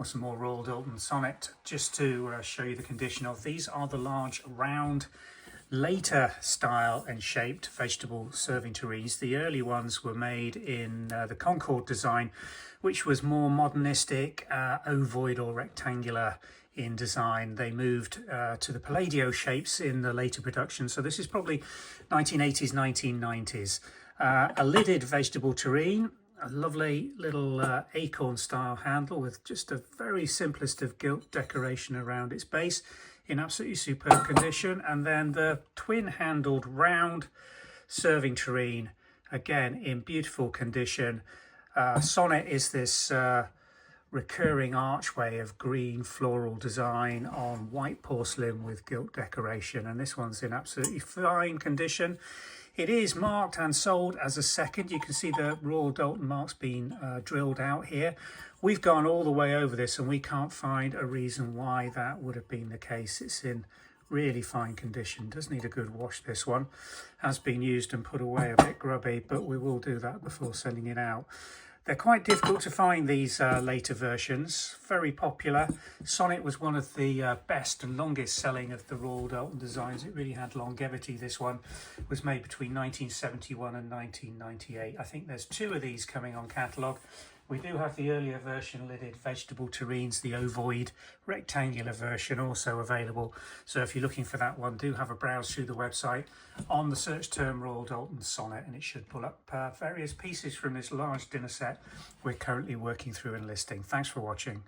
or some more Royal Doulton Sonnet, just to show you the condition of these. Are the large round later style and shaped vegetable serving tureens. The early ones were made in the Concord design, which was more modernistic, ovoid or rectangular in design. They moved to the Palladio shapes in the later production, so this is probably 1980s, 1990s. A lidded vegetable tureen, a lovely little acorn style handle with just a very simplest of gilt decoration around its base in absolutely superb condition. And then the twin handled round serving tureen, again in beautiful condition. Sonnet is this recurring archway of green floral design on white porcelain with gilt decoration, and this one's in absolutely fine condition. It is marked and sold as a second. You can see the Royal Doulton mark's been drilled out here. We've gone all the way over this and we can't find a reason why that would have been the case. It's in really fine condition. Does need a good wash, this one. Has been used and put away a bit grubby, but we will do that before sending it out. They're quite difficult to find, these later versions. Very popular. Sonnet was one of the best and longest selling of the Royal Doulton designs. It really had longevity. This one was made between 1971 and 1998. I think there's two of these coming on catalogue. We do have the earlier version lidded vegetable tureens, the ovoid rectangular version, also available. So if you're looking for that one, do have a browse through the website on the search term Royal Doulton Sonnet, and it should pull up various pieces from this large dinner set we're currently working through and listing. Thanks for watching.